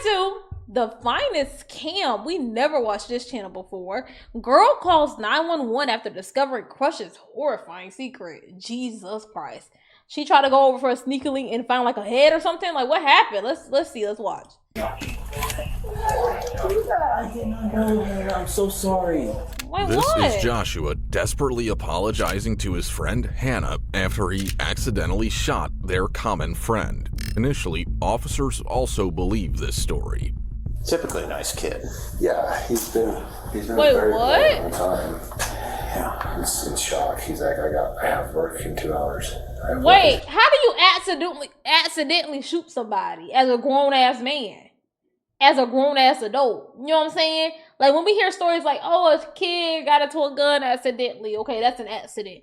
2. The finest cam. We never watched this channel before. Girl calls 911 after discovering crush's horrifying secret. Jesus Christ. She tried to go over for a sneakily and found like a head or something. Like, what happened? Let's see. Let's watch. I did not know that. I'm so sorry. Wait, this what? is Joshua desperately apologizing to his friend Hannah after he accidentally shot their common friend. Initially, officers also believe this story. Typically a nice kid. Yeah, he's been Wait, very what? good all the time. Yeah, he's in shock. He's like, I have work in 2 hours. Wait, how do you accidentally shoot somebody as a grown ass man? As a grown ass adult. You know what I'm saying? Like when we hear stories like, oh, a kid got into a gun accidentally. Okay, that's an accident.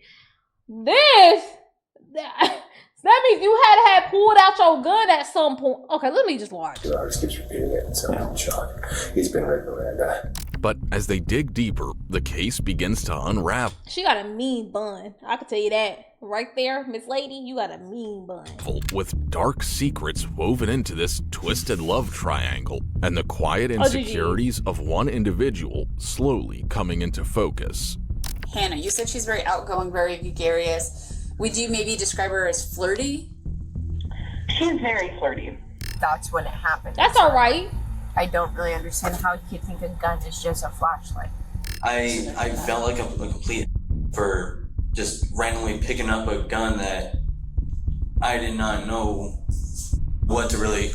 That means you had pulled out your gun at some point. Okay, let me just watch. 2 hours keeps repeating it, so I'm in shock. He's been right Miranda. But as they dig deeper, the case begins to unravel. She got a mean bun. I can tell you that. Right there, Miss Lady, you got a mean bun. With dark secrets woven into this twisted love triangle, and the quiet insecurities of one individual slowly coming into focus. Hannah, you said she's very outgoing, very gregarious. Would you maybe describe her as flirty? She's very flirty. That's when it happened. That's all right. I don't really understand how you could think a gun is just a flashlight. I felt like a complete for just randomly picking up a gun that I did not know what to really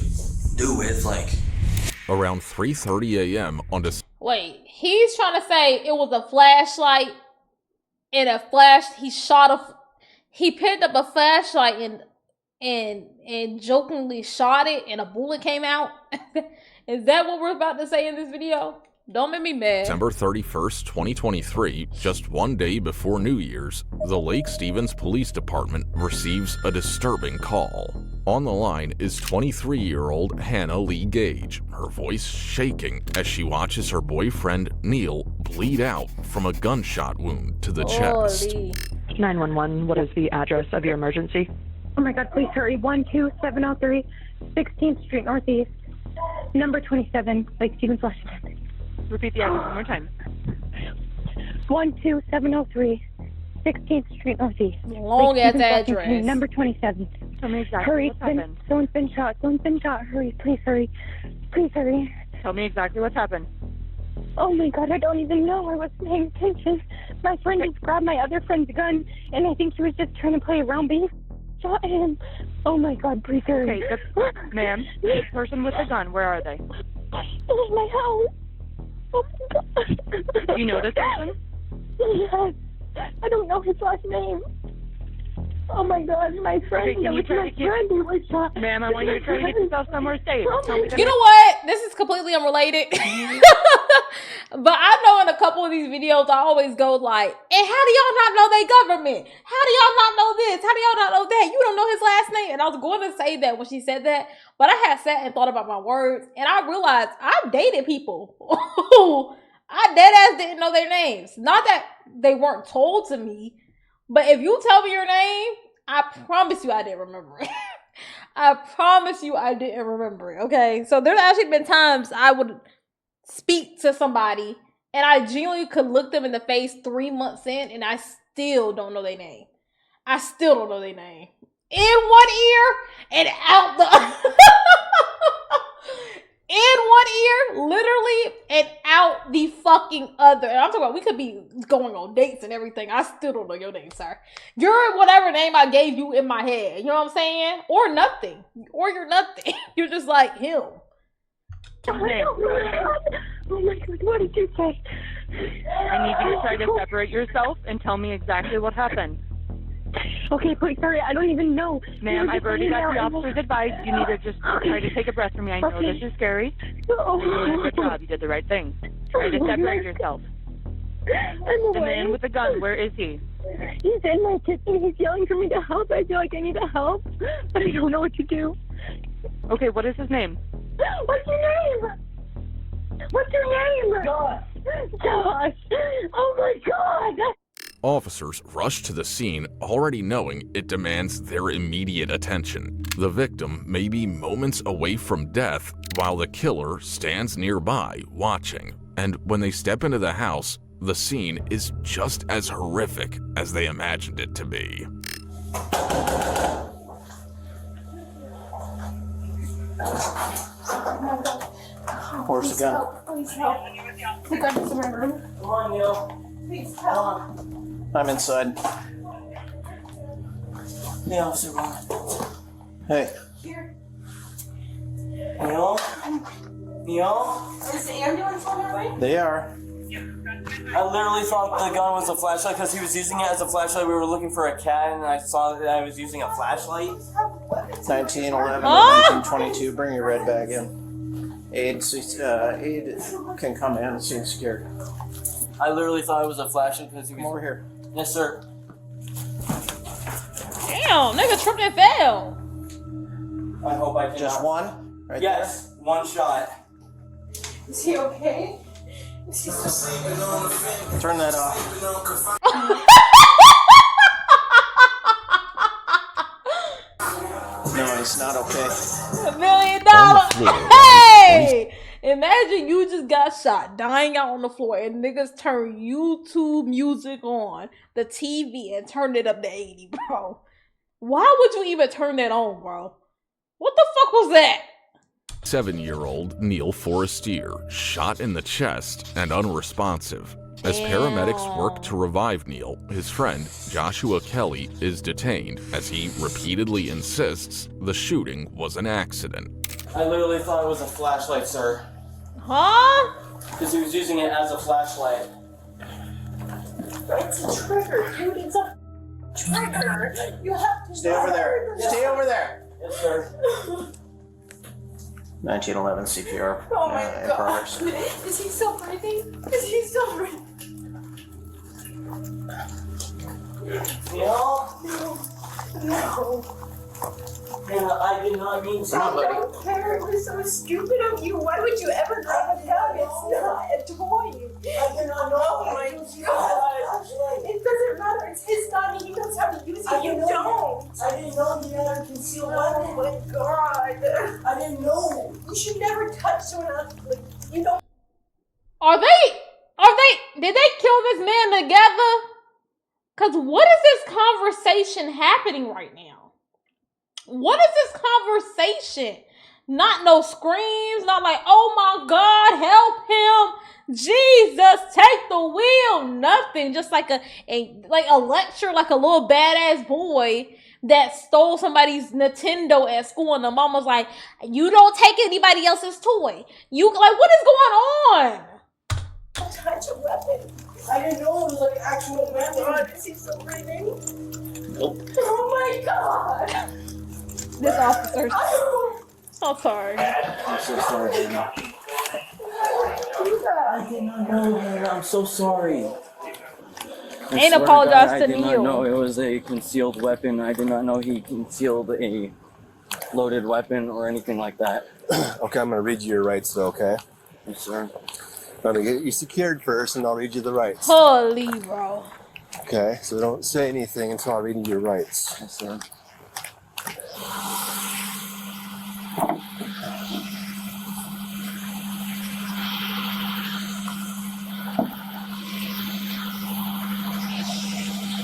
do with. Like Around 3:30 a.m. on December. Wait, he's trying to say it was a flashlight and he picked up a flashlight and jokingly shot it and a bullet came out. Is that what we're about to say in this video? Don't make me mad. December 31st, 2023, just one day before New Year's, the Lake Stevens Police Department receives a disturbing call. On the line is 23-year-old Hannah Lee Gage, her voice shaking as she watches her boyfriend Neil bleed out from a gunshot wound to the chest. 911, what is the address of your emergency? Oh my God, please hurry. 12703 16th Street Northeast, number 27, Lake Stevens, Washington. Repeat the address one more time. 12703 16th Street Northeast. Long ass address. Number 27. Tell me exactly Hurry, what's happened. someone's been shot. Someone's been shot. Hurry, please hurry. Please hurry. Tell me exactly what's happened. Oh my God, I don't even know. I wasn't paying attention. My friend just grabbed my other friend's gun, and I think he was just trying to play around, but he shot him. Oh my God, please hurry. Okay, ma'am, the person with the gun, where are they? In my house. Oh my God. Do you know this person? Yes. I don't know his last name. Oh my God, my friend. Okay, can you try to keep... He was shot. Ma'am, I want you to try to get yourself somewhere safe. You know what? This is completely unrelated. But I know in a couple of these videos, I always go like, and how do y'all not know their government? How do y'all not know this? How do y'all not know that? You don't know his last name. And I was going to say that when she said that, but I had sat and thought about my words, and I realized I dated people who I dead ass didn't know their names. Not that they weren't told to me, but if you tell me your name, I promise you I didn't remember it. I promise you I didn't remember it, okay? So there's actually been times I would speak to somebody and I genuinely could look them in the face 3 months in and I still don't know their name. I still don't know their name. In one ear and out the... In one ear, literally, and out the fucking other. And I'm talking about, we could be going on dates and everything. I still don't know your name, sir. You're whatever name I gave you in my head. You know what I'm saying? Or nothing. Or you're nothing. You're just like him. Oh my God, what did you say? I need you to try to separate yourself and tell me exactly what happened. Okay, please, sorry, I don't even know. Ma'am, I've already got the officer's advice. You need to just try to take a breath from me. I know this is scary. You're doing a good job. You did the right thing. Try to separate yourself. The man with the gun, where is he? He's in my kitchen. He's yelling for me to help. I feel like I need to help, but I don't know what to do. Okay, what is his name? What's your name? What's your name? Josh. Josh. Oh my God. Officers rush to the scene already knowing it demands their immediate attention. The victim may be moments away from death while the killer stands nearby watching. And when they step into the house, the scene is just as horrific as they imagined it to be. Where's the gun? Please help. The gun is in my room. Come on, Neil. Please help. I'm inside. The officer, Ron. Hey. Here. Neil? Neil? Is the ambulance on their way? They are. I literally thought the gun was a flashlight because he was using it as a flashlight. We were looking for a cat and I saw that I was using a flashlight. 1911 Ah! 1922. Bring your red bag in. Aid can come in. Seems scared. I literally thought it was a flashlight because he was... Come over here. Yes, sir. Damn, nigga tripped and fell. I hope I can. Just one? Right Yes, one shot. Is he okay? Is he still there? Turn that off. No, he's not okay. $1 million. On the floor. Hey! Imagine you just got shot, dying out on the floor, and niggas turn YouTube music on the TV and turn it up to 80, bro. Why would you even turn that on, bro? What the fuck was that? 7-year-old Neil Forestier shot in the chest and unresponsive. As paramedics work to revive Neil, his friend Joshua Kelly is detained as he repeatedly insists the shooting was an accident. I literally thought it was a flashlight, sir. Huh? Because he was using it as a flashlight. It's a trigger, dude. It's a trigger. You have to Stay over there. Stay over there. Yes, sir. 1911 CPR. Oh my in god. progress. Is he still breathing? Is he still breathing? Neil? No. I did not mean to. I don't care. It was so stupid of you. Why would you ever grab a gun? It's not a toy. I did not know. Oh my god. It doesn't matter. It's his gun. He knows how to use it. You don't. I didn't know he had a concealed Oh weapon. my god. I didn't know. You should never touch someone else. Like, you don't. Did they kill this man together? Cause what is this conversation happening right now? What is this conversation? Not no screams, not like, oh my God, help him. Jesus, take the wheel. Nothing. Just like a lecture, like a little badass boy that stole somebody's Nintendo at school, and the mom was like, you don't take anybody else's toy. You like, what is going on? Touch a weapon. I didn't know it was like actual weapon. God, is he still breathing? Nope. Oh my god. This officer's. I'm sorry. I'm so sorry, Dana. I did not know, man. I'm so sorry. And apologize to I did not Neil. know it was a concealed weapon. I did not know he concealed a loaded weapon or anything like that. Okay, I'm gonna read you your rights, though. Okay. Yes, sir. I'm gonna get you secured first, and I'll read you the rights. Holy bro. Okay. So don't say anything until I read you your rights. Yes, sir.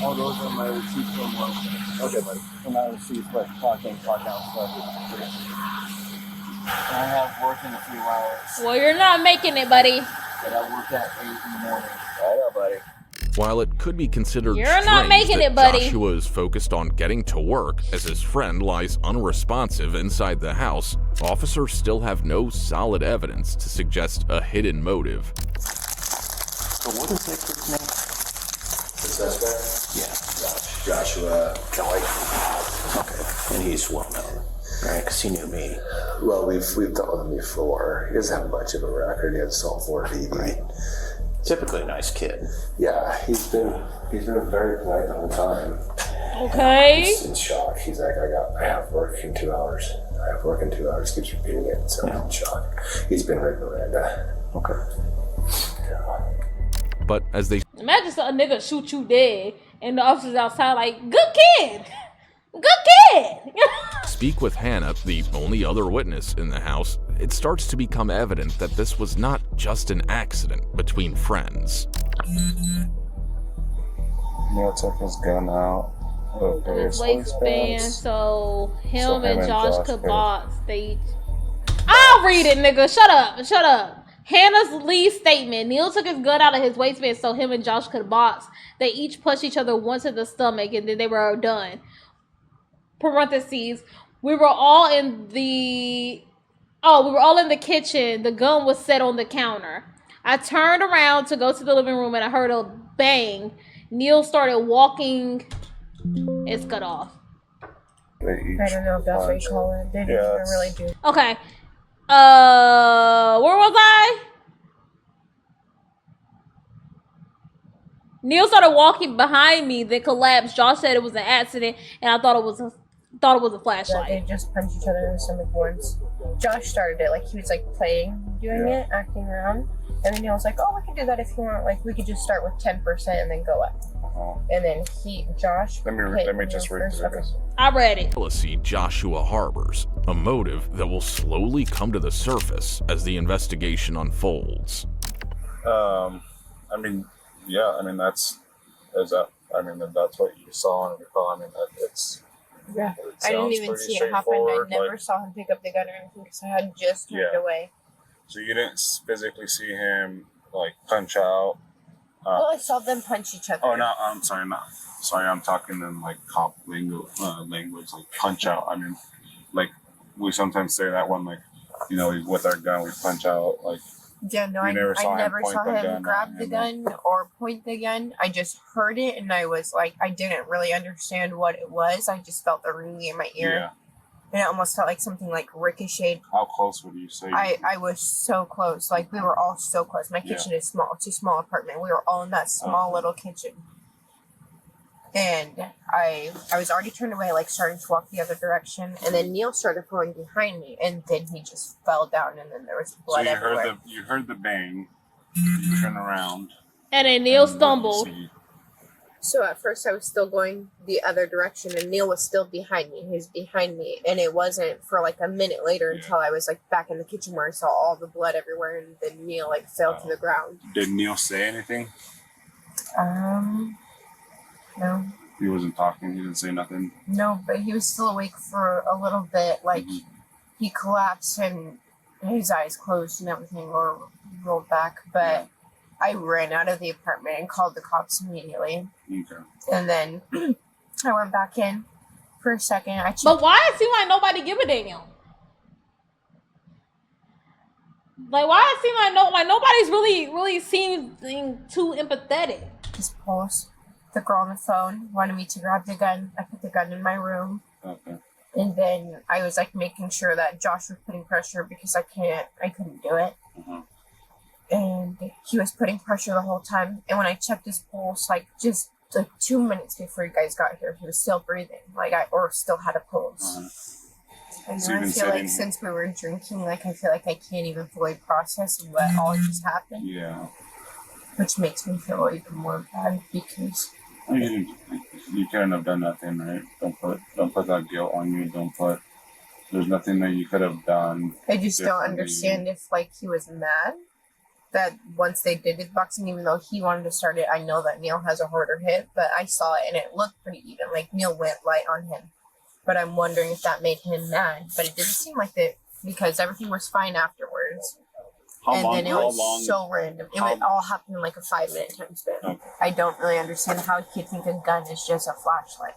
All those are my receipts from work. Okay, buddy. From my receipts, like clock in, clock out stuff. I have work in a few hours, Well, you're not making it, buddy. but I work at 8 in the morning. I know, buddy. While it could be considered You're strange not making that it, buddy. Joshua is focused on getting to work as his friend lies unresponsive inside the house, officers still have no solid evidence to suggest a hidden motive. So what is that kid's name? The suspect? Yeah. Joshua Kelly. Okay. And he's well known, right? Because he knew me. Well, we've dealt with him before. He doesn't have much of a record. He had assault 4DD. Right. Typically a nice kid. Yeah, he's been very polite the whole time. Okay. He's in shock. He's like, I have work in 2 hours. I have work in 2 hours. Keeps repeating it. So I'm in shock. He's been right Miranda. Okay. But as they Imagine a nigga shoot you dead and the officers outside like, good kid. Good kid. Speak with Hannah, the only other witness in the house. It starts to become evident that this was not just an accident between friends. Neil took his gun out of His his waistband, so him and Josh could paid. box. I'll read it, nigga. Shut up. Hannah's lead statement. Neil took his gun out of his waistband so him and Josh could box. They each punched each other once in the stomach and then they were done. Parentheses. We were all in the kitchen. The gun was set on the counter. I turned around to go to the living room and I heard a bang. Neil started walking. It's cut off. I don't know if that's what you call it. They didn't even really do. Okay. Where was I? Neil started walking behind me, then collapsed. Josh said it was an accident, and I thought it was a flashlight. They just punched each other in the stomach once. Josh started it, like he was like doing it, acting around. And then Neil was like, oh, we can do that if you want. Like, we could just start with 10% and then go up. And then Josh. Let me just read through this. I read it. Jealousy Joshua harbors, a motive that will slowly come to the surface as the investigation unfolds. That's what you saw and recall. Yeah, I didn't even see it happen. I never saw him pick up the gun or anything because I had just turned away. So you didn't physically see him like punch out? Well, I saw them punch each other. Oh no, I'm sorry, I'm talking in like cop language, like punch out. I mean, like we sometimes say that one, like, with our gun we punch out. Like, yeah, no, I never saw him grab the gun or point the gun. I just heard it and I was like, I didn't really understand what it was. I just felt the ringing in my ear. Yeah. And it almost felt like something like ricocheted. How close would you say? I was so close. Like, we were all so close. My kitchen is small. It's a small apartment. We were all in that small little kitchen. And I was already turned away, like starting to walk the other direction. And then Neil started falling behind me. And then he just fell down. And then there was blood everywhere. You heard the bang. You turn around. And then Neil stumbled. So at first I was still going the other direction and Neil was still behind me. He was behind me. And it wasn't for like a minute later until I was like back in the kitchen where I saw all the blood everywhere and then Neil like fell to the ground. Did Neil say anything? No. He wasn't talking. He didn't say nothing. No, but he was still awake for a little bit. Like he collapsed and his eyes closed and everything or rolled back. But I ran out of the apartment and called the cops immediately. Okay. And then I went back in for a second. But why it seem like nobody give a damn? Like, why it seem like nobody's really seeming too empathetic? His pulse. The girl on the phone wanted me to grab the gun. I put the gun in my room. Okay. And then I was like making sure that Josh was putting pressure because I couldn't do it. And he was putting pressure the whole time. And when I checked his pulse, like just like 2 minutes before you guys got here, he was still breathing, or still had a pulse. And So I feel like since we were drinking, like I feel like I can't even fully process what all just happened. Yeah. Which makes me feel even more bad because you couldn't have done nothing, right? Don't put that guilt on you. There's nothing that you could have done. I just don't understand if like he was mad that once they did the boxing, even though he wanted to start it, I know that Neil has a harder hit, but I saw it and it looked pretty even. Like Neil went light on him, but I'm wondering if that made him mad. But it didn't seem like it because everything was fine afterwards. It was so random. It would all happen in like a 5-minute time span. Okay. I don't really understand how he could think a gun is just a flashlight.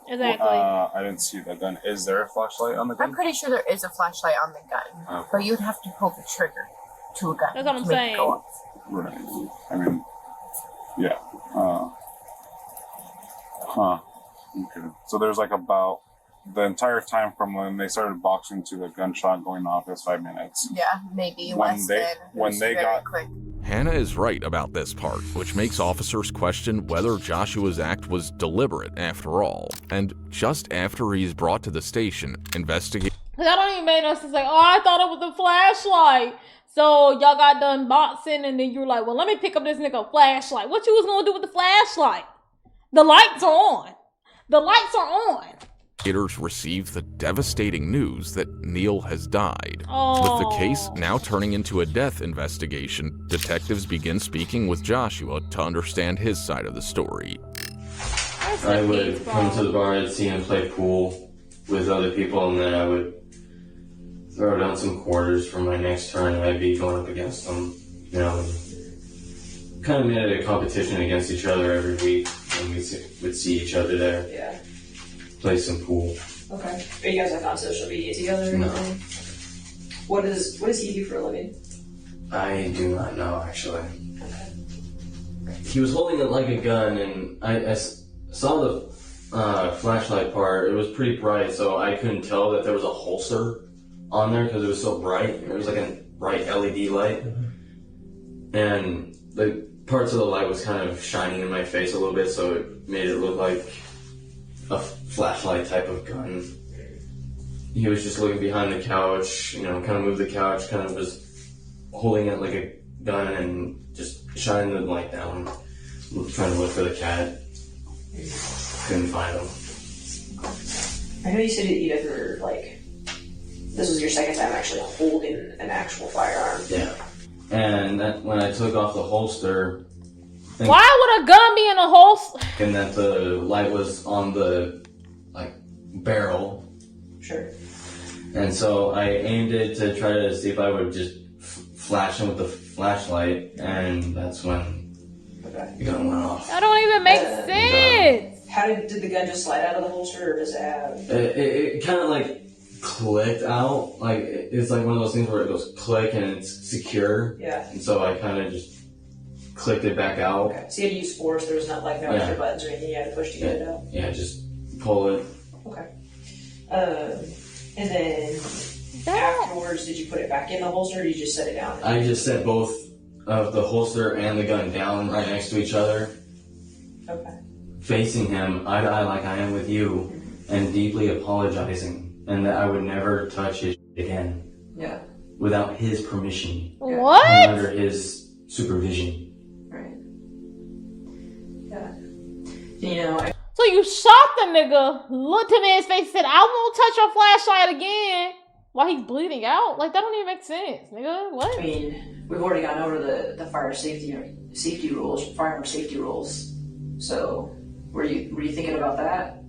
Exactly. I didn't see the gun. Is there a flashlight on the gun? I'm pretty sure there is a flashlight on the gun, but you'd have to pull the trigger to a gun. That's what I'm to make saying. it go off. Right. I mean, yeah. Okay. So there's like about the entire time from when they started boxing to the gunshot going off is 5 minutes. Yeah, maybe less than. When they got quick. Hannah is right about this part, which makes officers question whether Joshua's act was deliberate after all. And just after he's brought to the station, investigators That don't even make no sense. Like, oh, I thought it was a flashlight. So y'all got done boxing, and then you were like, well, let me pick up this nigga flashlight. What you was gonna do with the flashlight? The lights are on. The lights are on. Investigators receive the devastating news that Neil has died. Oh. With the case now turning into a death investigation, detectives begin speaking with Joshua to understand his side of the story. I would come to the bar, I'd see him play pool with other people, and then I would throw down some quarters for my next turn, and I'd be going up against them. You know, kind of made it a competition against each other every week, and we would see each other there. Yeah. Play some pool. Okay. Are you guys like on social media together? No. What does he do for a living? I do not know, actually. Okay. He was holding it like a gun, and I saw the flashlight part. It was pretty bright, so I couldn't tell that there was a holster on there because it was so bright. It was like a bright LED light. And the parts of the light was kind of shining in my face a little bit, so it made it look like a flashlight type of gun. He was just looking behind the couch, you know, kind of moved the couch, kind of was holding it like a gun and just shining the light down, trying to look for the cat. Couldn't find him. I know you said that you never, like, this was your second time actually holding an actual firearm. Yeah. And that, when I took off the holster, Why would a gun be in a holster? and that the light was on the, like, barrel. Sure. And so I aimed it to try to see if I would just flash him with the flashlight, and that's when the gun went off. That don't even make sense. How did the gun just slide out of the holster, or does it have... It kind of like clicked out. Like, it's like one of those things where it goes click and it's secure. Yeah. And so I kind of just clicked it back out. Okay. So you had to use force. There was not like no extra buttons or anything you had to push to get it out. Yeah, just pull it. Okay. And then afterwards, did you put it back in the holster, or did you just set it down? I just set both of the holster and the gun down right next to each other. Okay. Facing him, eye to eye like I am with you, and deeply apologizing, and that I would never touch his again. Yeah. Without his permission. What? And under his supervision. Right. Yeah. You know, So you shot the nigga, looked him in his face, and said, I won't touch your flashlight again, while he's bleeding out? Like, that don't even make sense, nigga. What? I mean, we've already gone over the fire safety rules, firearm safety rules. So, were you thinking about that?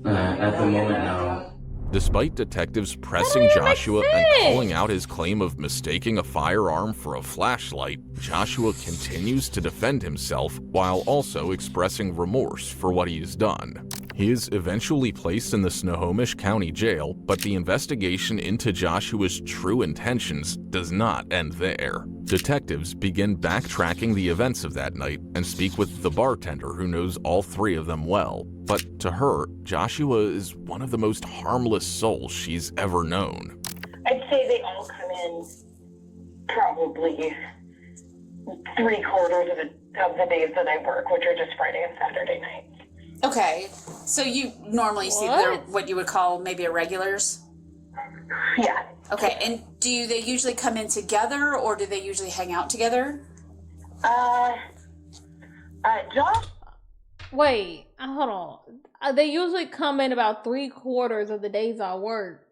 At the moment, no. Despite detectives pressing Joshua and calling out his claim of mistaking a firearm for a flashlight, Joshua continues to defend himself while also expressing remorse for what he has done. He is eventually placed in the Snohomish County Jail, but the investigation into Joshua's true intentions does not end there. Detectives begin backtracking the events of that night and speak with the bartender who knows all three of them well. But to her, Joshua is one of the most harmless souls she's ever known. I'd say they all come in probably 3/4 of the days that I work, which are just Friday and Saturday nights. Okay, so you normally see they're what you would call maybe irregulars? Yeah. Okay, and do they usually come in together, or do they usually hang out together? Josh? Wait, hold on. They usually come in about 3/4 of the days I work,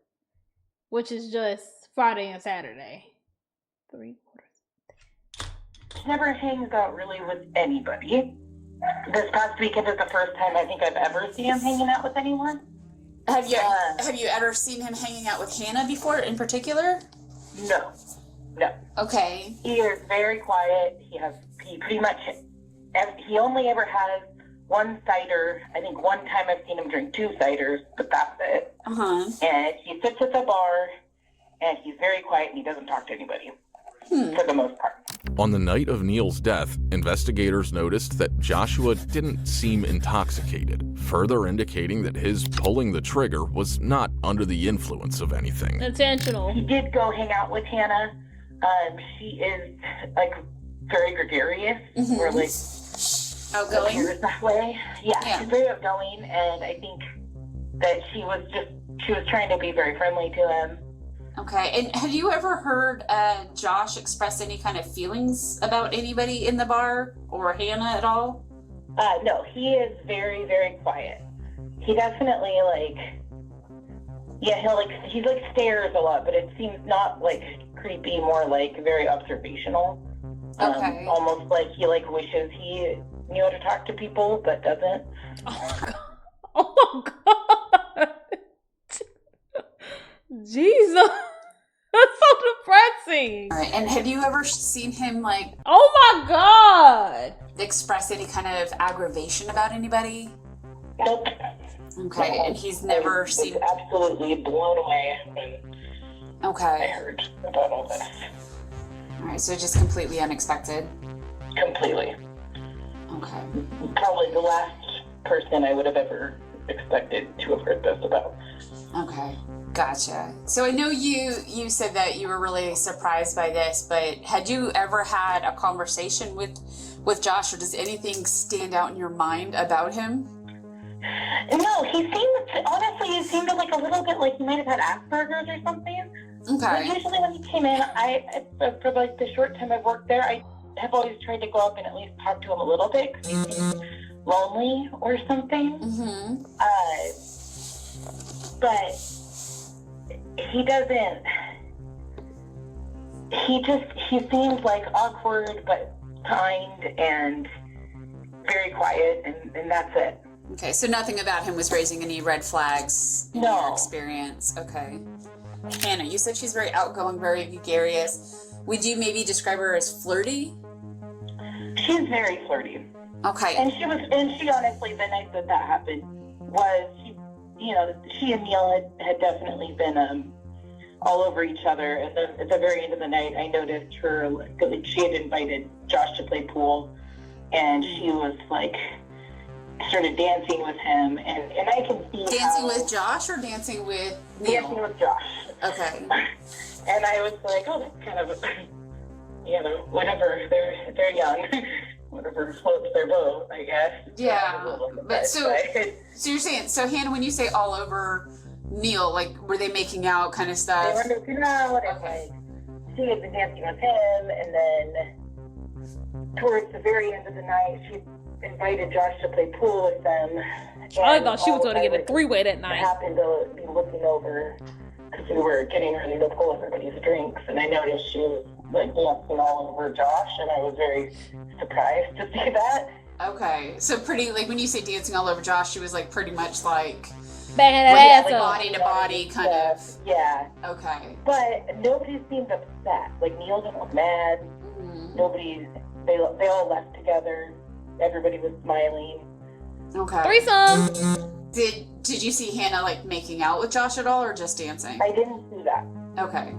which is just Friday and Saturday. 3/4. Never hangs out really with anybody. This past weekend is the first time I think I've ever seen him hanging out with anyone. Have you ever seen him hanging out with Hannah before, in particular? No. Okay. He is very quiet. He only ever has one cider. I think one time I've seen him drink 2 ciders, but that's it. And he sits at the bar, and he's very quiet, and he doesn't talk to anybody, for the most part. On the night of Neil's death, investigators noticed that Joshua didn't seem intoxicated, further indicating that his pulling the trigger was not under the influence of anything. Intentional. He did go hang out with Hannah. She is, like, very gregarious, or, like, outgoing? appears that way. Yeah, she's very outgoing, and I think that she was trying to be very friendly to him. Okay, and have you ever heard Josh express any kind of feelings about anybody in the bar or Hannah at all? No, he is very, very quiet. He definitely he stares a lot, but it seems not like creepy, more like very observational. Okay. Almost like he wishes he knew how to talk to people, but doesn't. Oh my god. Jesus. That's so depressing. All right, and have you ever seen him oh my god, express any kind of aggravation about anybody? Nope. Okay, and he's never seen. Absolutely blown away when I Okay. heard about all this. All right, so just completely unexpected. Completely. Okay. Probably the last person I would have ever expected to have heard this about. Okay. Gotcha. So I know you said that you were really surprised by this, but had you ever had a conversation with Josh, or does anything stand out in your mind about him? No, he seemed a little bit like he might have had Asperger's or something. Okay. But usually when he came in, for the short time I've worked there, I have always tried to go up and at least talk to him a little bit because he seems lonely or something. Mm-hmm. But he doesn't. He seems awkward but kind and very quiet, and that's it. Okay, so nothing about him was raising any red flags in your experience. Okay. Hannah, you said she's very outgoing, very gregarious. Would you maybe describe her as flirty? She's very flirty. Okay. And she honestly, the night that happened was, she and Neil had definitely been all over each other. And then at the very end of the night, I noticed her, because she had invited Josh to play pool, and she was started dancing with him, and I can see dancing with Josh or dancing with Neil? Dancing with Josh. Okay. And I was like, oh, that's kind of, whatever, they're young. Whatever floats their boat, I guess. Yeah, but so you're saying, so Hannah, when you say all over Neil, were they making out kind of stuff? They were making out, and she had been dancing with him, and then towards the very end of the night, she invited Josh to play pool with them. I thought she was going to get a three-way that night. I happened to be looking over because we were getting ready to pull everybody's drinks, and I noticed she was dancing all over Josh, and I was very surprised to see that. Okay, so pretty, when you say dancing all over Josh, she was pretty much banging that ass up. Body to body kind of. Yeah. Okay. But nobody seemed upset. Neil didn't look mad. Mm-hmm. Nobody, they all left together. Everybody was smiling. Okay. Threesome. Did you see Hannah making out with Josh at all, or just dancing? I didn't see that. Okay.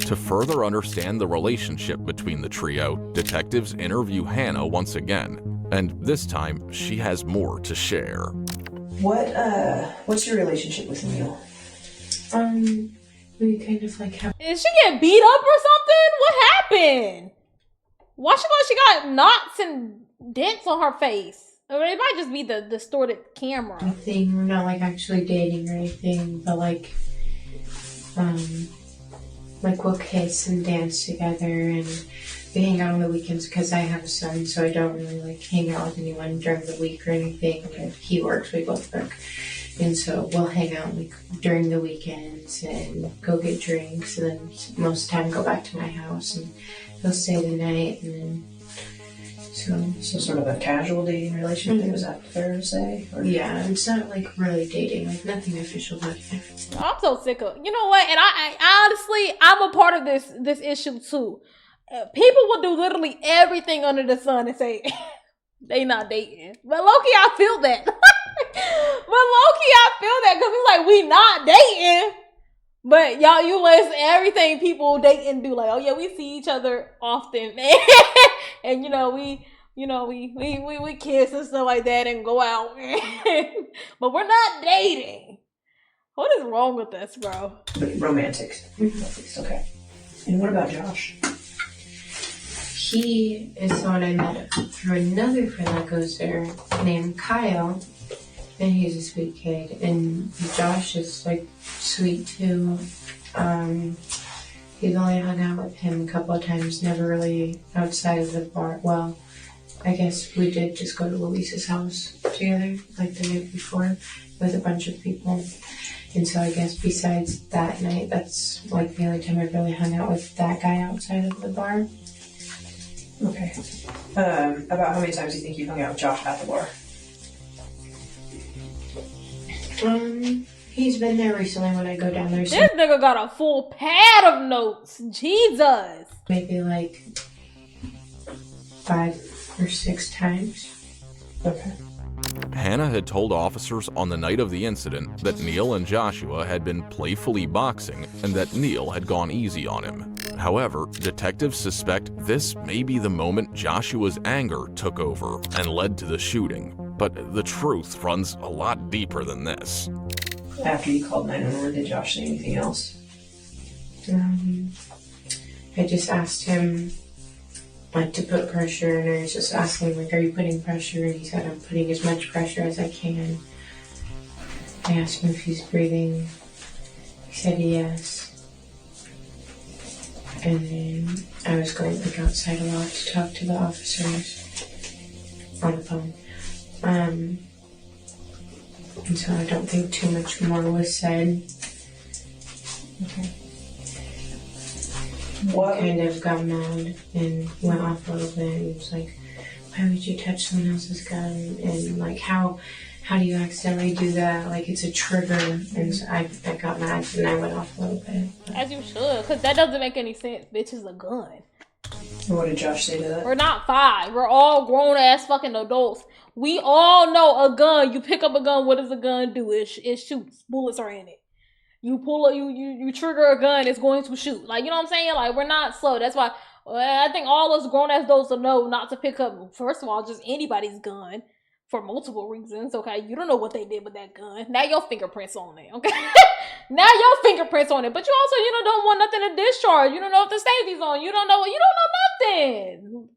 To further understand the relationship between the trio, detectives interview Hannah once again, and this time she has more to share. What's your relationship with Neil? We kind of have. Did she get beat up or something? What happened? Why she got knots and dents on her face? Or it might just be the distorted camera. Nothing. We're not actually dating or anything, but we'll kiss and dance together, and we hang out on the weekends because I have a son, so I don't really hang out with anyone during the week or anything. If he works, we both work, and so we'll hang out during the weekends and go get drinks, and then most of the time go back to my house and he'll stay the night, and then so sort of a casual dating relationship. Mm-hmm. Is that fair to say? Or? Yeah, it's not really dating, nothing official, but I'm so sick of, you know what? And I honestly, I'm a part of this issue too. People will do literally everything under the sun and say they not dating, but low-key I feel that. Because it's we not dating, but y'all, you list everything people dating do. Oh yeah, we see each other often, and we kiss and stuff like that and go out, but we're not dating. What is wrong with us, bro? Romantic. Okay. And what about Josh? He is someone I met through another friend that goes there named Kyle, and he's a sweet kid. And Josh is sweet too. We've only hung out with him a couple of times, never really outside of the bar. Well, I guess we did just go to Luis's house together, like the night before, with a bunch of people. And so I guess besides that night, that's like the only time I've really hung out with that guy outside of the bar. Okay. About how many times do you think you hung out with Josh at the bar? He's been there recently when I go down there. This nigga got a full pad of notes. Jesus. Maybe like 5 or 6 times. Okay. Hannah had told officers on the night of the incident that Neil and Joshua had been playfully boxing and that Neil had gone easy on him. However, detectives suspect this may be the moment Joshua's anger took over and led to the shooting. But the truth runs a lot deeper than this. After you called 911, did Josh say anything else? I just asked him like to put pressure, and I was just asking like, are you putting pressure? And he said, I'm putting as much pressure as I can. I asked him if he's breathing. He said yes. And then I was going like outside a lot to talk to the officers on the phone. And so I don't think too much more was said. Okay. What? Kind of got mad and went off a little bit and was like, why would you touch someone else's gun? And like, how do you accidentally do that? Like, it's a trigger. And so I got mad and I went off a little bit. As you should, because that doesn't make any sense. Bitch is a gun. What did Josh say to that? We're not 5. We're all grown ass fucking adults. We all know a gun. You pick up a gun. What does a gun do? It shoots. Bullets are in it. You pull up. You trigger a gun. It's going to shoot. Like, you know what I'm saying? Like, we're not slow. That's why I think all us grown ass adults will know not to pick up. First of all, just anybody's gun for multiple reasons. Okay, you don't know what they did with that gun. Now your fingerprints on it. Okay, now your fingerprints on it. But you also don't want nothing to discharge. You don't know if the safety's on. You don't know nothing.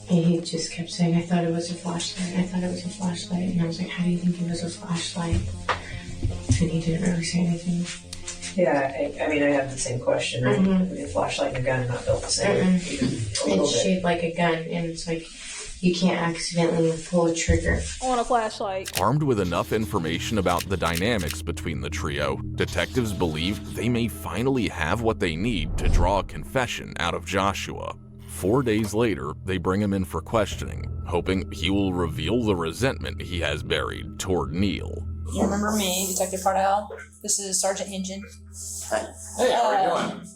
And he just kept saying, I thought it was a flashlight. I thought it was a flashlight. And I was like, how do you think it was a flashlight? And he didn't really say anything. Yeah, I mean, I have the same question. Right? Mm-hmm. I mean, a flashlight and a gun are not built the same. It's shaped like a gun, and it's like, you can't accidentally pull a trigger on a flashlight. Armed with enough information about the dynamics between the trio, detectives believe they may finally have what they need to draw a confession out of Joshua. 4 days later, they bring him in for questioning, hoping he will reveal the resentment he has buried toward Neil. You remember me, Detective Parnell? This is Sergeant Hingen. Hi. Hey, how are you doing?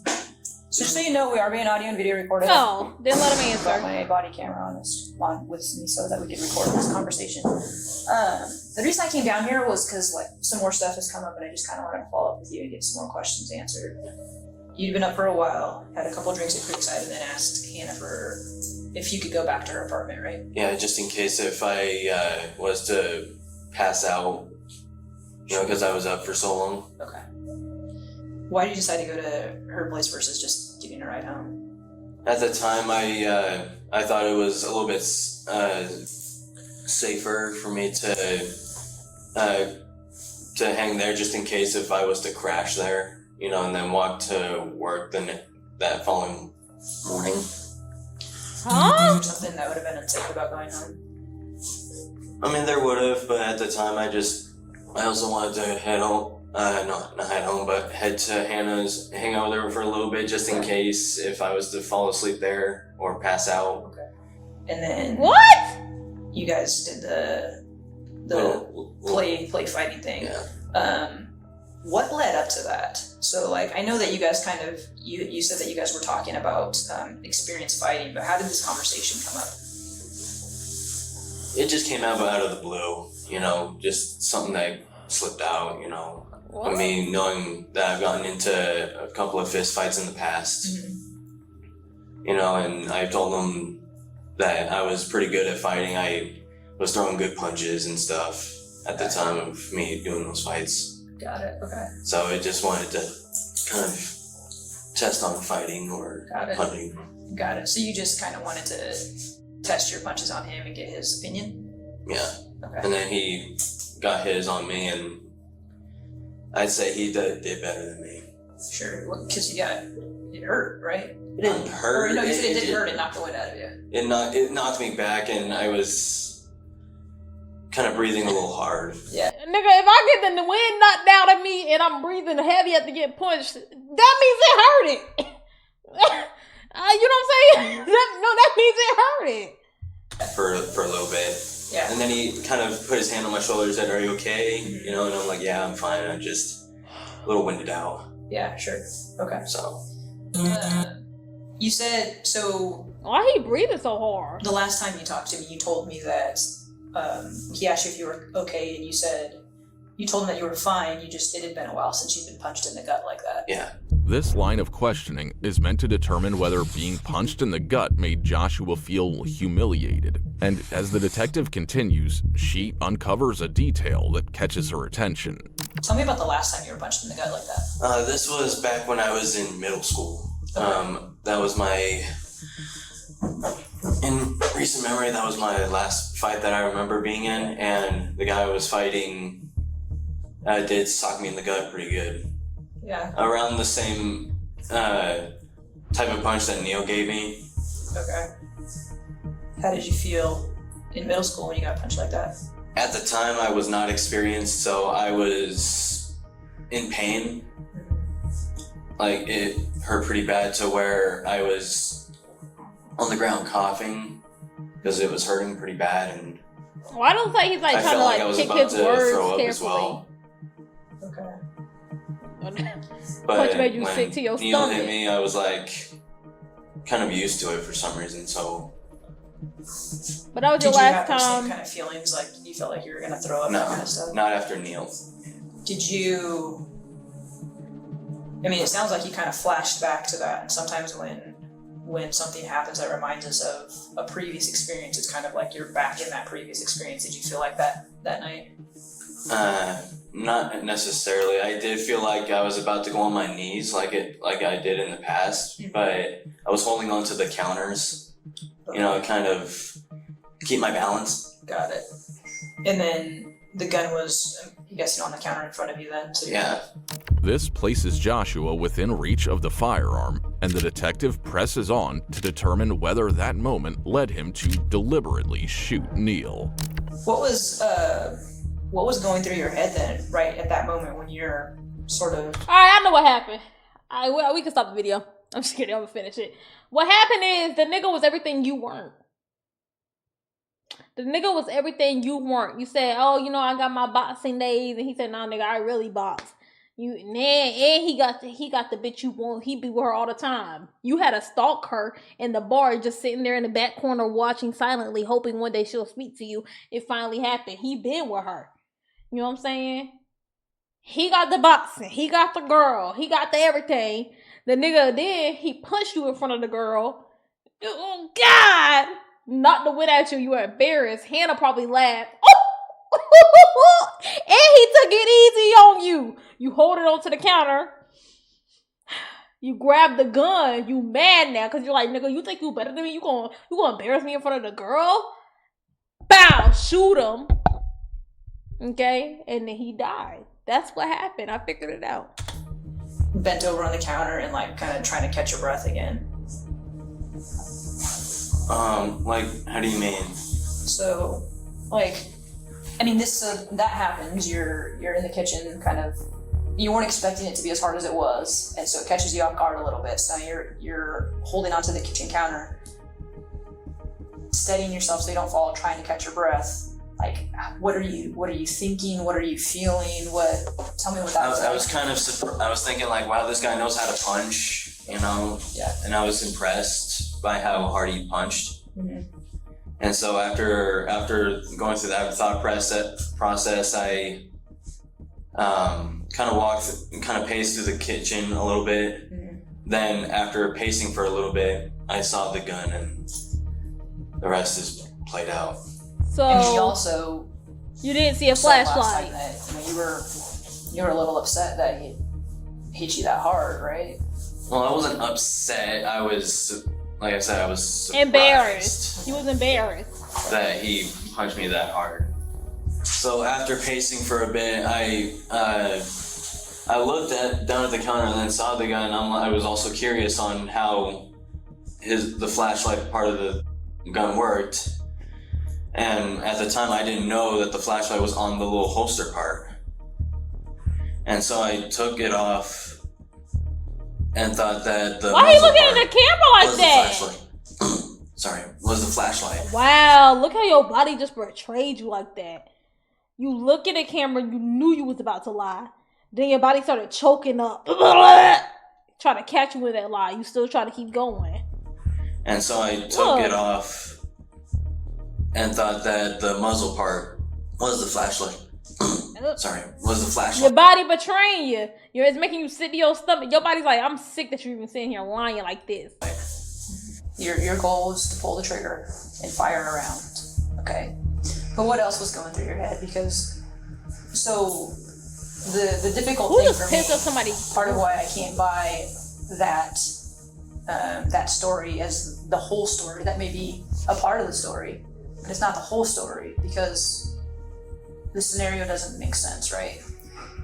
So just so you know, we are being audio and video recorded. No, didn't let him answer. Got my body camera on with me so that we can record this conversation. The reason I came down here was because like some more stuff has come up, and I just kind of wanted to follow up with you and get some more questions answered. You'd been up for a while, had a couple of drinks at Creekside, and then asked Hannah for if you could go back to her apartment, right? Yeah, just in case if I was to pass out, because I was up for so long. Okay. Why did you decide to go to her place versus just giving a ride home? At the time, I thought it was a little bit safer for me to hang there just in case if I was to crash there, and then walk to work that following morning. Huh? Something that would have been unsafe about going home. I mean, there would have, but at the time, I also wanted to head home. Not head home, but head to Hannah's, hang out with her for a little bit, just in case if I was to fall asleep there or pass out. Okay. And then what? You guys did the play fighting thing. Yeah. What led up to that? So like, I know that you guys kind of you said that you guys were talking about experience fighting, but how did this conversation come up? It just came out of the blue, just something that slipped out, What? I mean, knowing that I've gotten into a couple of fist fights in the past, and I told them that I was pretty good at fighting. I was throwing good punches and stuff at the time of me doing those fights. Got it, okay. So I just wanted to kind of test on fighting or hunting. Got it. So you just kind of wanted to test your punches on him and get his opinion? Yeah. Okay. And then he got his on me, and I'd say he did better than me. Sure. Because it hurt, right? It didn't hurt. Or no, you said it did hurt. It knocked the wind out of you. It knocked me back, and I was kind of breathing a little hard. Yeah. Nigga, if I get the wind knocked down at me and I'm breathing heavy after get punched, that means it hurt it. You know what I'm saying? That means it hurt it. For a little bit. Yeah. And then he kind of put his hand on my shoulder and said, "Are you okay?" You know, and I'm like, "Yeah, I'm fine. I'm just a little winded out." Yeah, sure. Okay. So. You said, so... Why he breathing so hard? The last time you talked to me, you told me that he asked you if you were okay, and you told him that you were fine, it had been a while since you'd been punched in the gut like that. Yeah. This line of questioning is meant to determine whether being punched in the gut made Joshua feel humiliated. And as the detective continues, she uncovers a detail that catches her attention. Tell me about the last time you were punched in the gut like that. This was back when I was in middle school. That was in recent memory, that was my last fight that I remember being in, and the guy I was fighting did sock me in the gut pretty good. Yeah. Around the same type of punch that Neil gave me. Okay. How did you feel in middle school when you got punched like that? At the time, I was not experienced, so I was in pain. Like, it hurt pretty bad to where I was on the ground coughing because it was hurting pretty bad, and Why don't say he's like I trying felt to like I was pick about his to words throw up carefully. as well. Okay. But Punch made you when sick to your Neil stomach. hit me, I was like kind of used to it for some reason. So. But that was Did your you last have the same time. kind of feelings, like you felt like you were gonna throw up, No, that kind of stuff? not after Neil. Did you? I mean, it sounds like you kind of flashed back to that. And sometimes when something happens that reminds us of a previous experience, it's kind of like you're back in that previous experience. Did you feel like that night? Not necessarily. I did feel like I was about to go on my knees, like I did in the past, but I was holding on to the counters. You know, kind of keep my balance. Got it. And then the gun was, I'm guessing, on the counter in front of you then? So Yeah. This places Joshua within reach of the firearm, and the detective presses on to determine whether that moment led him to deliberately shoot Neil. What was going through your head then, right at that moment when you're sort of... Alright, I know what happened. Well, we can stop the video. I'm just kidding, I'm gonna finish it. What happened is the nigga was everything you weren't. The nigga was everything you weren't. You said, "Oh, you know, I got my boxing days," and he said, "Nah, nigga, I really box." And he got the bitch you want. He be with her all the time. You had to stalk her in the bar, just sitting there in the back corner watching silently, hoping one day she'll speak to you. It finally happened. He been with her. You know what I'm saying? He got the boxing. He got the girl. He got the everything. The nigga then, he punched you in front of the girl. Oh, God! Knocked the wind at you. You were embarrassed. Hannah probably laughed. Oh! And he took it easy on you. You hold it onto the counter. You grab the gun. You mad now because you're like, nigga, you think you better than me? You gonna embarrass me in front of the girl? Bow! Shoot him. Okay? And then he died. That's what happened. I figured it out. Bent over on the counter and like kind of trying to catch your breath again. Like, how do you mean? So, like, I mean, that happens. You're in the kitchen, kind of. You weren't expecting it to be as hard as it was, and so it catches you off guard a little bit. So now you're holding onto the kitchen counter, steadying yourself so you don't fall, trying to catch your breath. Like, what are you thinking? What are you feeling? Tell me what that was. I was kind of I was thinking like, wow, this guy knows how to punch, you know. Yeah. And I was impressed by how hard he punched. Mm-hmm. And so after going through that thought process, I kind of paced through the kitchen a little bit. Mm-hmm. Then after pacing for a little bit, I saw the gun, and the rest is played out. So and she also, you didn't see a said last flashlight. time that, you were a little upset that he hit you that hard, right? Well, I wasn't upset. I was, like I said, I was surprised Embarrassed. He was embarrassed that he punched me that hard. So after pacing for a bit, I I looked down at the counter and then saw the gun. I was also curious on how the flashlight part of the gun worked. And at the time, I didn't know that the flashlight was on the little holster part. And so I took it off and thought that the Why are you muzzle looking at part the camera like was that? the flashlight. Sorry, was the flashlight. Wow, look how your body just betrayed you like that. You look at the camera, you knew you was about to lie. Then your body started choking up. Trying to catch you with that lie. You still try to keep going. And so I took it off and thought that the muzzle part was the flashlight. Sorry, was the flashlight. Your body betraying you. It's making you sick to your stomach. Your body's like, I'm sick that you're even sitting here lying like this. Your goal is to pull the trigger and fire around. Okay. But what else was going through your head? Because so the difficult Who thing just for pissed me, off somebody? part of why I can't buy that that story as the whole story. That may be a part of the story, but it's not the whole story because the scenario doesn't make sense, right?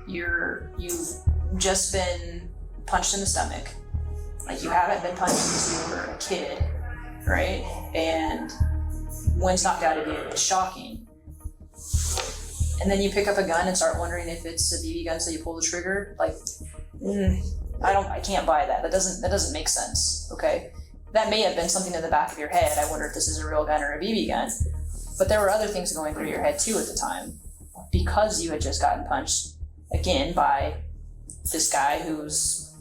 You've just been punched in the stomach. Like, you haven't been punched since you were a kid, right? And when it's knocked out of you, it's shocking. And then you pick up a gun and start wondering if it's a BB gun, so you pull the trigger. Like, I can't buy that. That doesn't make sense. Okay, that may have been something in the back of your head. I wonder if this is a real gun or a BB gun. But there were other things going through your head too at the time, because you had just gotten punched again by this guy who's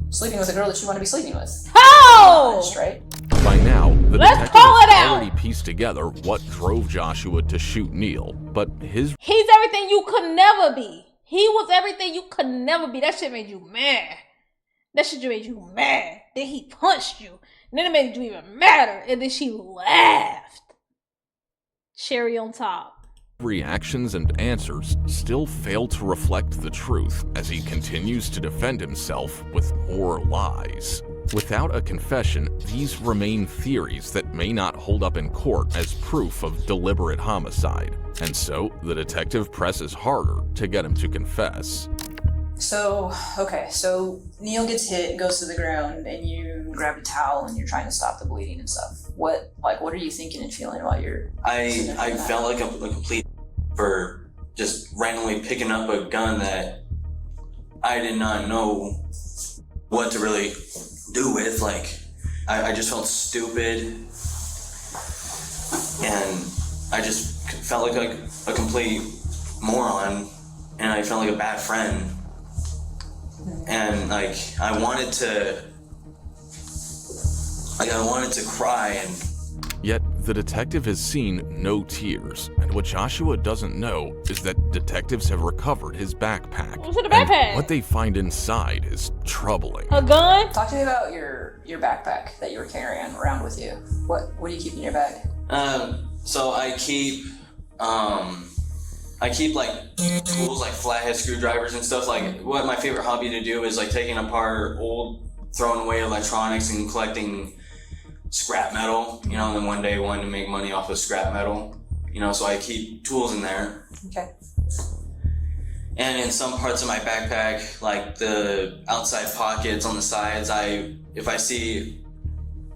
sleeping with a girl that you want to be sleeping with. How? Honest, right? By now, the Let's detective call it has out. already pieced together what drove Joshua to shoot Neil, but his He's everything you could never be. He was everything you could never be. That shit made you mad. That shit made you mad. Then he punched you. And then it made you even madder. And then she laughed. Cherry on top. reactions and answers still fail to reflect the truth as he continues to defend himself with more lies. Without a confession, these remain theories that may not hold up in court as proof of deliberate homicide, and so the detective presses harder to get him to confess. So Neil gets hit, goes to the ground, and you grab a towel and you're trying to stop the bleeding and stuff. What are you thinking and feeling while you're... I felt like a complete for just randomly picking up a gun that I did not know what to really do with. Like, I just felt stupid, and I just felt like a complete moron, and I felt like a bad friend. And like I wanted to cry. And yet the detective has seen no tears, and what Joshua doesn't know is that detectives have recovered his backpack. What's in the backpack? And what they find inside is troubling. A gun? Talk to me about your backpack that you were carrying around with you. What do you keep in your bag? So I keep like tools like flathead screwdrivers and stuff. Like, what my favorite hobby to do is like taking apart old, throwing away electronics and collecting scrap metal, you know, and then one day wanting to make money off of scrap metal, you know, so I keep tools in there. Okay. And in some parts of my backpack, like the outside pockets on the sides, if I see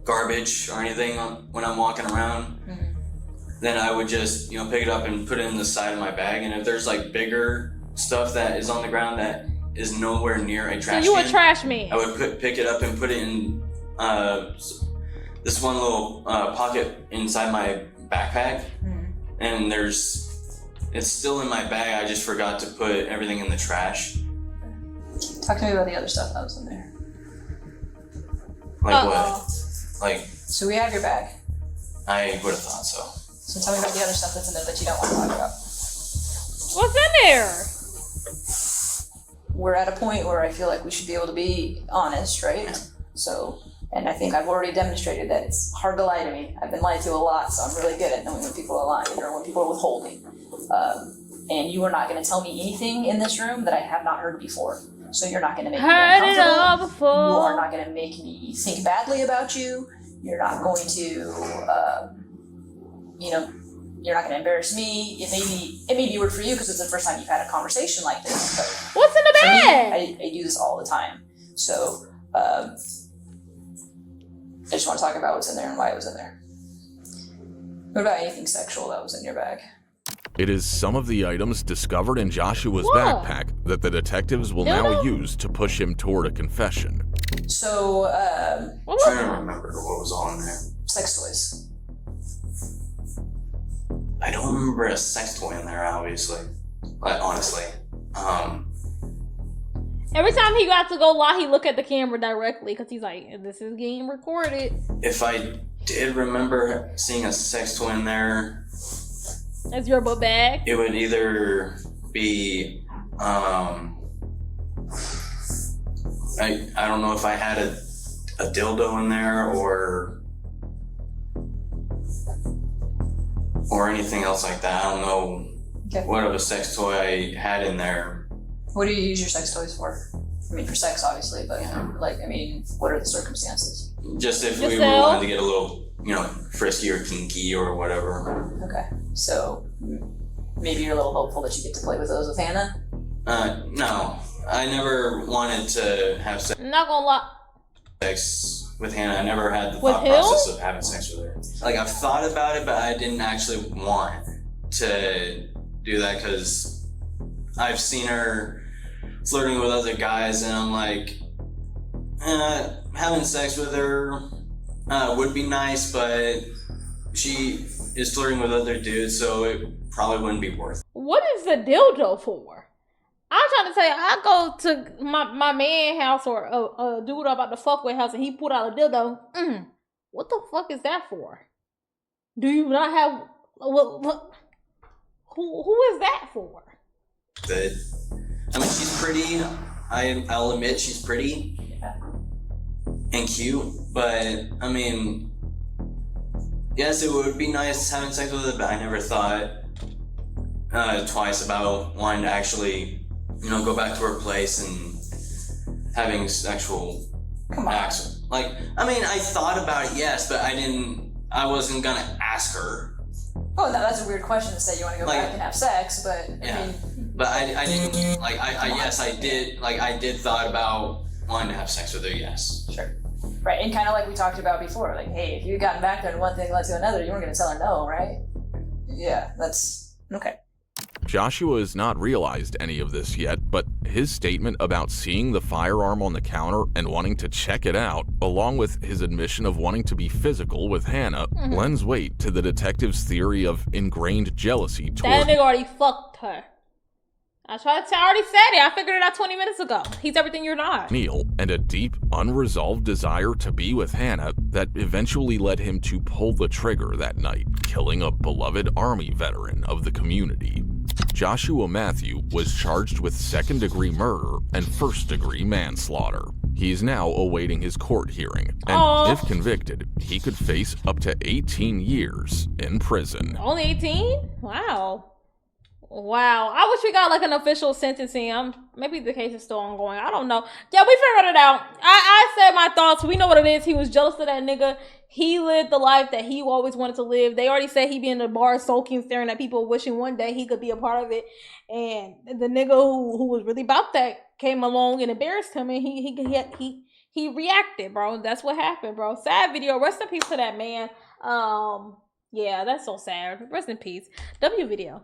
garbage or anything when I'm walking around, then I would just, you know, pick it up and put it in the side of my bag. And if there's like bigger stuff that is on the ground that is nowhere near a trash So you can, a trash man. I would pick it up and put it in this one little pocket inside my backpack. And it's still in my bag. I just forgot to put everything in the trash. Talk to me about the other stuff that was in there. Like what? Like, so we have your bag. I would have thought so. So tell me about the other stuff that's in there that you don't want to talk about. What's in there? We're at a point where I feel like we should be able to be honest, right? So, and I think I've already demonstrated that it's hard to lie to me. I've been lied to a lot, so I'm really good at knowing when people are lying or when people are withholding. And you are not going to tell me anything in this room that I have not heard before. So you're not going to make me Heard it all uncomfortable. before. You are not going to make me think badly about you. You're not going to, you're not going to embarrass me. It may be weird for you because it's the first time you've had a conversation like this. But what's in the bag? I do this all the time. So I just want to talk about what's in there and why it was in there. What about anything sexual that was in your bag? It is some of the items discovered in Joshua's backpack that the detectives will now use to push him toward a confession. So, I'm trying to remember what was all in there. Sex toys. I don't remember a sex toy in there, obviously. But honestly, every time he got to go lie, he look at the camera directly because he's like, "This is getting recorded." if I did remember seeing a sex toy in there, As your book bag? it would either be I don't know if I had a dildo in there or anything else like that. I don't know what of a sex toy I had in there. What do you use your sex toys for? I mean, for sex, obviously, but what are the circumstances? Just if we wanted to get a little, frisky or kinky or whatever. Okay, so maybe you're a little hopeful that you get to play with those with Hannah? No, I never wanted to have sex. Not gonna lie. Sex with Hannah. I never had the With thought who? process of having sex with her. Like, I've thought about it, but I didn't actually want to do that because I've seen her flirting with other guys, and I'm like, having sex with her would be nice, but she is flirting with other dudes, so it probably wouldn't be worth it. What is the dildo for? I'm trying to tell you, I go to my man house or a dude I'm about to fuck with house and he pulled out a dildo. What the fuck is that for? Do you not have what who is that for? But I mean, she's pretty. I'll admit she's pretty and cute, but I mean, yes, it would be nice having sex with her, but I never thought twice about wanting to actually, go back to her place and having sexual acts. Like, I mean, I thought about it, yes, but I wasn't gonna ask her. Oh, no, that's a weird question to say you want to go back and have sex, but I mean... But I didn't, yes, I did, I did thought about wanting to have sex with her, yes. Sure. Right, and kind of like we talked about before, like, hey, if you gotten back there and one thing led to another, you weren't gonna tell her no, right? Yeah, that's... okay. Joshua has not realized any of this yet, but his statement about seeing the firearm on the counter and wanting to check it out, along with his admission of wanting to be physical with Hannah, lends weight to the detective's theory of ingrained jealousy toward That nigga already fucked her. I already said it. I figured it out 20 minutes ago. He's everything you're not. Neil, and a deep, unresolved desire to be with Hannah that eventually led him to pull the trigger that night, killing a beloved Army veteran of the community. Joshua Matthew was charged with second-degree murder and first-degree manslaughter. He is now awaiting his court hearing, and if convicted, he could face up to 18 years in prison. Only 18? Wow. Wow. I wish we got like an official sentencing. Maybe the case is still ongoing. I don't know. Yeah, we figured it out. I said my thoughts. We know what it is. He was jealous of that nigga. He lived the life that he always wanted to live. They already said he be in the bar soaking, staring at people, wishing one day he could be a part of it. And the nigga who was really about that came along and embarrassed him, and he reacted, bro. That's what happened, bro. Sad video. Rest in peace to that man. Yeah, that's so sad. Rest in peace. W video.